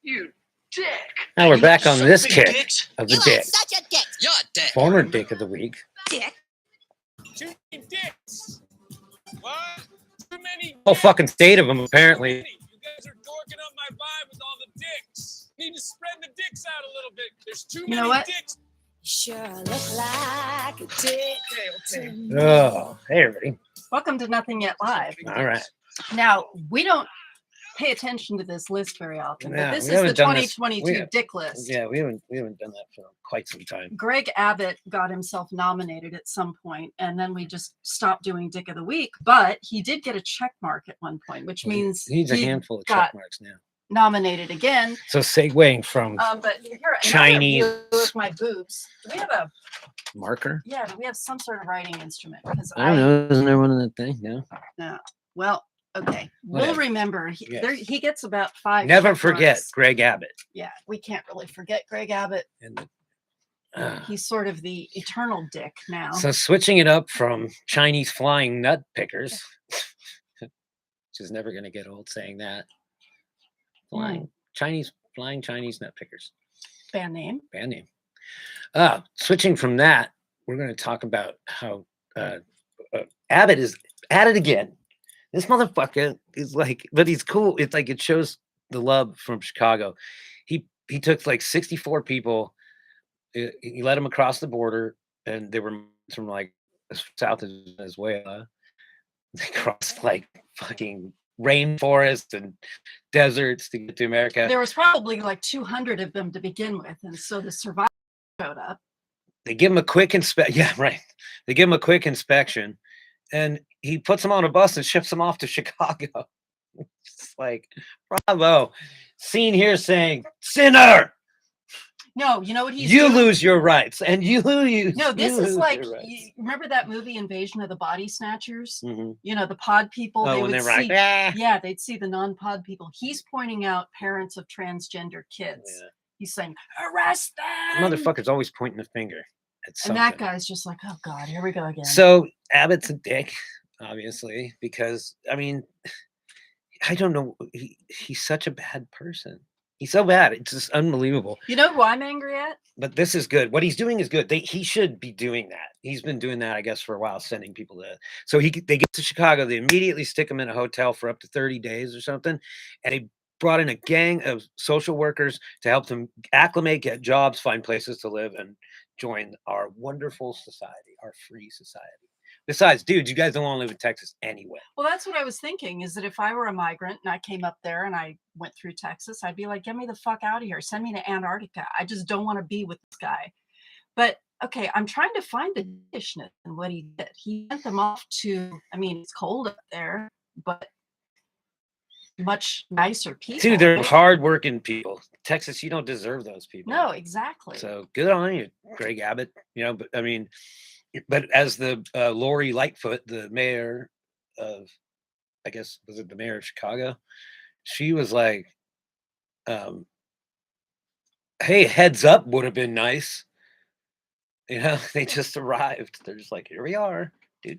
You dick. Now we're You back on this suck big kick dicks. of the You are dick. such a dick. You're a dick. Former dick of the week. Dick. Too many dicks. What? Too many dicks. Whole fucking state of them, apparently. You guys are dorking up my vibe with all the dicks. Need to spread the dicks out a little bit. There's too You know many what? dicks. Sure look like a dick. Okay. Oh, hey, everybody. Welcome to Nothing Yet Live. All right. Now, we don't pay attention to this list very often, Yeah, but this we is the haven't done this. 2022 Dick List. Yeah, we haven't done that for quite some time. Greg Abbott got himself nominated at some point, and then we just stopped doing Dick of the Week, but he did get a check mark at one point, which means He needs a he handful of got check marks now. nominated again. So segueing from But here, another Chinese view of my boobs. Do we have a marker. do we have some sort of writing instrument? Because I don't know. Isn't there one in that thing? No. No. Well, okay. Whatever. We'll remember. He, Yes. there, he gets about 5. Never check forget marks. Greg Abbott. Yeah, we can't really forget Greg Abbott. And He's sort of the eternal dick now. so switching it up from Chinese flying nut pickers, which is never going to get old saying that. Flying Chinese nut pickers. Band name. Band name. Switching from that, we're going to talk about how Abbott is at it again. This motherfucker is like, but he's cool. It's like it shows the love from Chicago. He took like 64 people. He let them across the border, and they were from like south of Venezuela. They crossed like fucking rainforests and deserts to get to America. There was probably like 200 of them to begin with, and so the survivors showed up. They give him a quick inspection. Yeah, right. They give him a quick inspection, and he puts them on a bus and ships them off to Chicago. It's like, bravo. Scene here saying, sinner, No, you know what he's you doing? lose your rights, and you lose. No, this you is lose like, your rights. remember that movie Invasion of the Body Snatchers? Mhm. You know, the pod people. Oh, they when would they're like, see, "Ah." yeah, they'd see the non-pod people. He's pointing out parents of transgender kids. Yeah. He's saying, arrest them. Motherfucker's always pointing the finger at And something. that guy's just like, oh God, here we go again. So Abbott's a dick, obviously, because I mean, I don't know. He's such a bad person. He's so bad. It's just unbelievable. You know who I'm angry at? But this is good. What he's doing is good. He should be doing that. He's been doing that, I guess, for a while, sending people to. So they get to Chicago. They immediately stick him in a hotel for up to 30 days or something, and they brought in a gang of social workers to help them acclimate, get jobs, find places to live, and join our wonderful society, our free society. Besides, dude, you guys don't want to live in Texas anyway. Well, that's what I was thinking, is that if I were a migrant and I came up there and I went through Texas, I'd be like, get me the fuck out of here. Send me to Antarctica. I just don't want to be with this guy. But okay, I'm trying to find the dishness in what he did. He sent them off to, I mean, it's cold up there, but much nicer people. Dude, they're hardworking people. Texas, you don't deserve those people. No, exactly. So good on you, Greg Abbott. You know, but I mean, but as the Lori Lightfoot, the mayor of, I guess, was it the mayor of Chicago? She was like, hey, heads up would have been nice. You know, they just arrived. They're just like, here we are.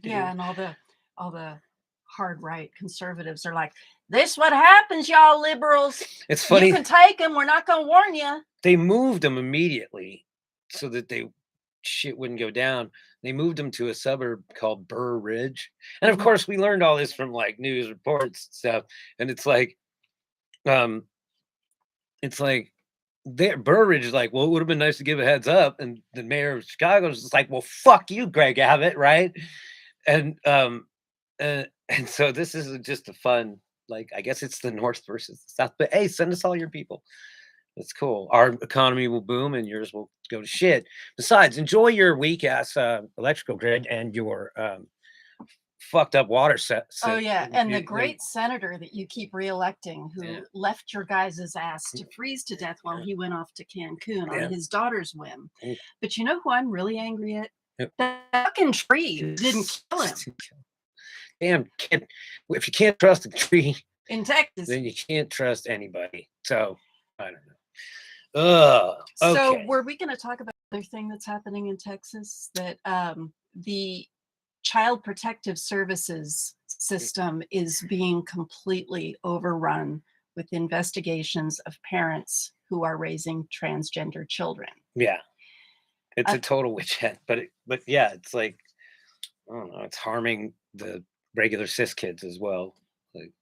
Yeah, and all the hard right conservatives are like, this what happens, y'all liberals. It's funny. You can take them. We're not going to warn you. They moved them immediately so that shit wouldn't go down. They moved them to a suburb called Burr Ridge. And of course, we learned all this from like news reports and stuff. And it's like Burr Ridge is like, well, it would have been nice to give a heads up. And the mayor of Chicago is just like, well, fuck you, Greg Abbott, right? And so this is just a fun, like, I guess it's the North versus the South. But hey, send us all your people. That's cool. Our economy will boom and yours will go to shit. Besides, enjoy your weak ass electrical grid and your fucked up water set. Oh yeah, and the great senator that you keep reelecting, who left your guys' ass to freeze to death while he went off to Cancun on his daughter's whim. But you know who I'm really angry at? The fucking tree didn't kill him. Damn, if you can't trust a tree in Texas, then you can't trust anybody. So I don't know. So okay. were we going to talk about another thing that's happening in Texas, that the Child Protective Services system is being completely overrun with investigations of parents who are raising transgender children. Yeah, it's Uh, a total witch hunt, but yeah, it's like, I don't know, it's harming the regular cis kids as well. Like,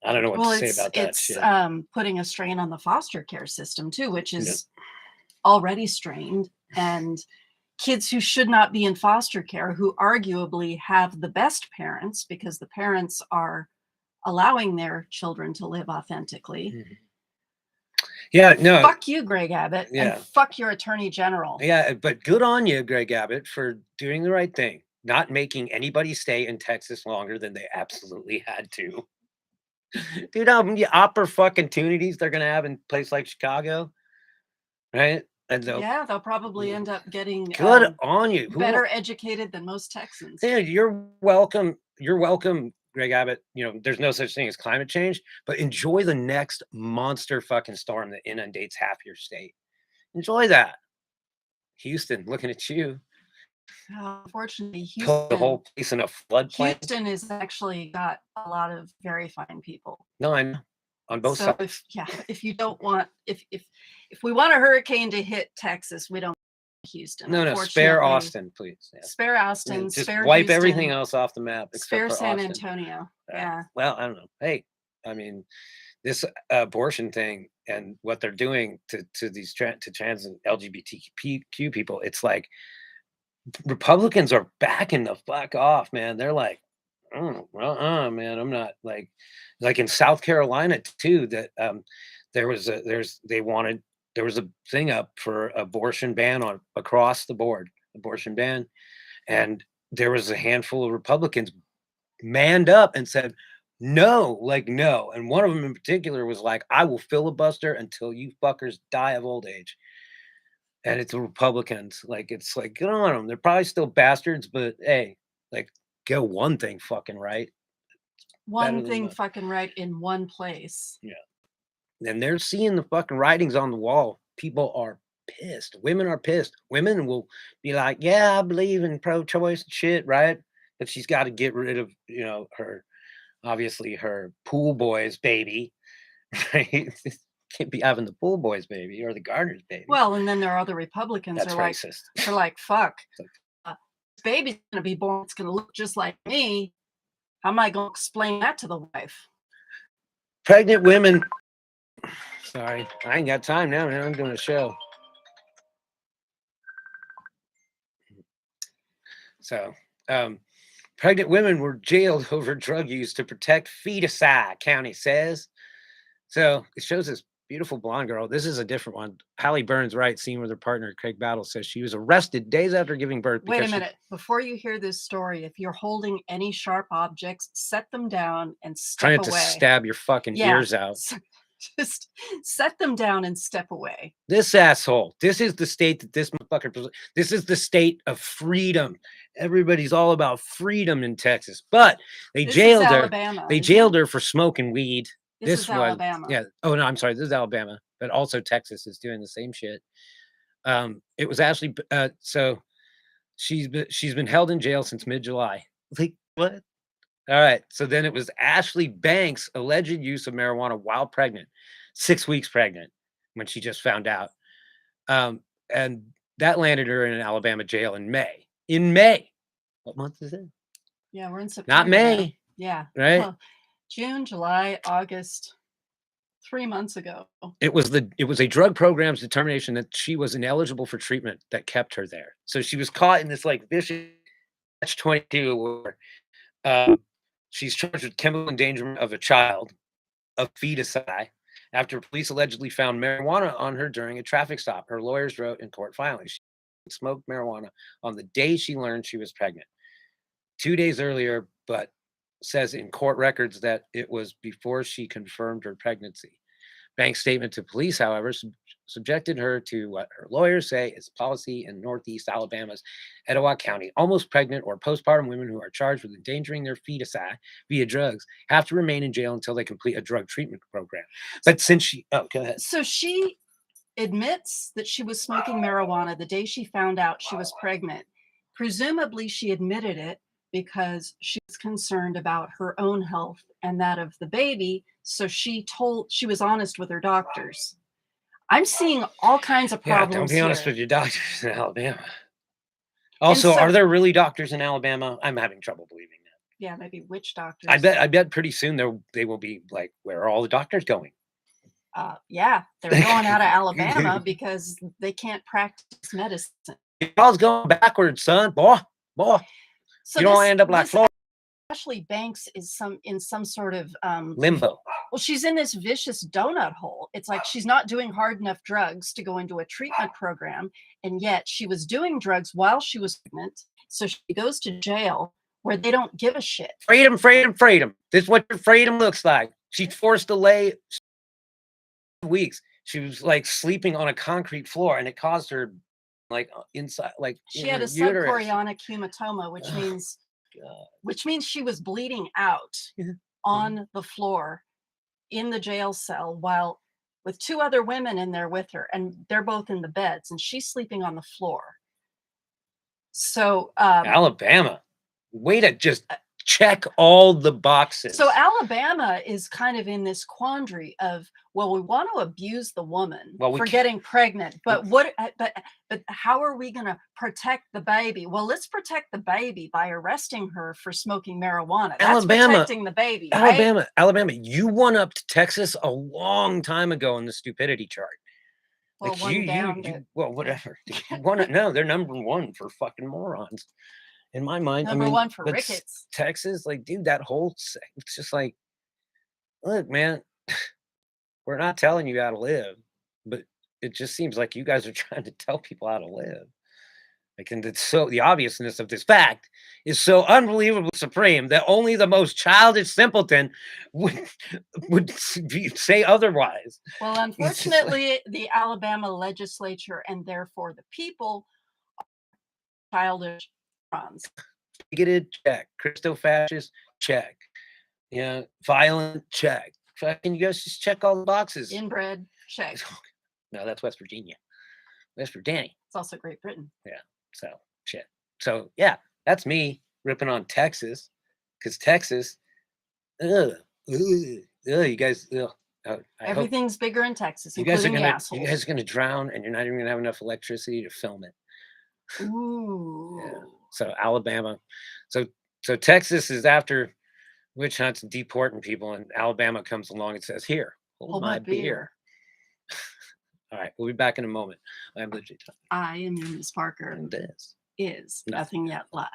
I don't know what to Well, say it's about that shit. putting a strain on the foster care system too, which Yeah. is already strained, and kids who should not be in foster care, who arguably have the best parents because the parents are allowing their children to live authentically. Mhm. Yeah, no, Fuck you, Greg Abbott, and yeah. fuck your attorney general. Yeah, but good on you, Greg Abbott, for doing the right thing, not making anybody stay in Texas longer than they absolutely had to. Dude, how many opportunities they're gonna have in a place like Chicago, right? And they'll Yeah, they'll probably end up getting good on you. better educated than most Texans. Dude, you're welcome. You're welcome, Greg Abbott. You know, there's no such thing as climate change, but enjoy the next monster fucking storm that inundates half your state. Enjoy that. Houston, looking at you. Unfortunately, Put the whole place in a floodplain. Houston has actually got a lot of very fine people. No, I know. On both So sides. if you don't want, if we want a hurricane to hit Texas, we don't want Houston. No, spare Unfortunately. Austin, please. Yeah. Spare Austin, Just spare wipe Houston, everything else off the map except spare for San Austin. Antonio. Yeah. Well, I don't know. Hey, I mean, this abortion thing and what they're doing to these trans and LGBTQ people, it's like Republicans are backing the fuck off, man. They're like, oh, man, I'm not like in South Carolina too. That there was a thing up for abortion ban on across the board, abortion ban, and there was a handful of Republicans manned up and said no, like no, and one of them in particular was like, I will filibuster until you fuckers die of old age. And it's the Republicans. Like, it's like, good on them. They're probably still bastards, but hey, like, get one thing fucking right. One thing fucking right in one place. Yeah. And they're seeing the fucking writings on the wall. People are pissed. Women are pissed. Women will be like, yeah, I believe in pro-choice and shit, right? But she's got to get rid of, obviously her pool boy's baby, right? Can't be having the pool boy's baby or the gardener's baby. Well, and then there are other Republicans That's are like, racist. they're like, fuck, this baby's gonna be born. It's gonna look just like me. How am I gonna explain that to the wife? Pregnant women. Sorry, I ain't got time now, man. I'm doing a show. So, pregnant women were jailed over drug use to protect feticide, county says. So it shows this beautiful blonde girl. This is a different one. Hallie Burns writes, scene with her partner, Craig Battle, says she was arrested days after giving birth. Wait a minute. Before you hear this story, if you're holding any sharp objects, set them down and step away. Trying to stab your fucking ears out. Just set them down and step away. This asshole. This is the state that this motherfucker. This is the state of freedom. Everybody's all about freedom in Texas, but they jailed her. They jailed her for smoking weed. This is Alabama. Yeah. Oh no, I'm sorry. This is Alabama, but also Texas is doing the same shit. It was Ashley. So she's been held in jail since mid-July. Like what? All right. So then it was Ashley Banks' alleged use of marijuana while pregnant, 6 weeks pregnant, when she just found out, and that landed her in an Alabama jail in May. In May. What month is it? Yeah, we're in September. Not May. Now. Yeah. Right. Well, June, July, August, 3 months ago. It was a drug program's determination that she was ineligible for treatment that kept her there. So she was caught in this like vicious catch-22 where she's charged with chemical endangerment of a child, of feticide, after police allegedly found marijuana on her during a traffic stop. Her lawyers wrote in court filings she smoked marijuana on the day she learned she was pregnant. 2 days earlier, but says in court records that it was before she confirmed her pregnancy. Banks' statement to police, however, subjected her to what her lawyers say is policy in Northeast Alabama's Etowah County. Almost pregnant or postpartum women who are charged with endangering their feticide via drugs have to remain in jail until they complete a drug treatment program. But since go ahead. So she admits that she was smoking marijuana the day she found out she was pregnant. Presumably she admitted it because she was concerned about her own health and that of the baby. So she was honest with her doctors. I'm seeing all kinds of Yeah, problems don't be honest here. with your doctors in Alabama. And Also, so, are there really doctors in Alabama? I'm having trouble believing that. yeah, maybe witch doctors. I bet pretty soon they will be like, where are all the doctors going? Yeah, they're going out of Alabama because they can't practice medicine. Y'all's going backwards, son. Boy. So You don't wanna end up like this Florida. Ashley Banks is in some sort of Limbo. well, she's in this vicious donut hole. It's like she's not doing hard enough drugs to go into a treatment program, and yet she was doing drugs while she was pregnant. So she goes to jail where they don't give a shit. Freedom. This is what your freedom looks like. She's forced to lay weeks. She was like sleeping on a concrete floor, and it caused her like inside, like She had a uterus. subchorionic hematoma, which means she was bleeding out Yeah. on the floor in the jail cell while with two other women in there with her, and they're both in the beds, and she's sleeping on the floor. So Alabama, way to just check all the boxes. So Alabama is kind of in this quandary of, well, we want to abuse the woman for getting pregnant, but but how are we going to protect the baby? Well, let's protect the baby by arresting her for smoking marijuana. That's protecting the baby. Right? Alabama, you won up to Texas a long time ago in the stupidity chart. Well, like well, whatever. No, they're number one for fucking morons. In my mind, number one for rickets. Texas, like, dude, that whole it's just like, look, man, we're not telling you how to live, but it just seems like you guys are trying to tell people how to live. Like, and it's so the obviousness of this fact is so unbelievably supreme that only the most childish simpleton would say otherwise. Well, unfortunately, the Alabama legislature and therefore the people are childish morons. Bigoted, check. Christo-fascist, check. Yeah, violent, check. Fucking, you guys just check all the boxes. Inbred, check. No, that's West Virginia. West Virginia. It's also Great Britain. Yeah. So shit. So yeah, that's me ripping on Texas, because Texas, you guys, everything's bigger in Texas, you guys including are assholes. You guys are gonna drown, and you're not even gonna have enough electricity to film it. Ooh. Yeah. So Alabama, so Texas is after witch hunts and deporting people, and Alabama comes along and says, "Here, hold my beer." All right, we'll be back in a moment. I'm legit. I am Ms. Parker. And this is Nothing Yet Live.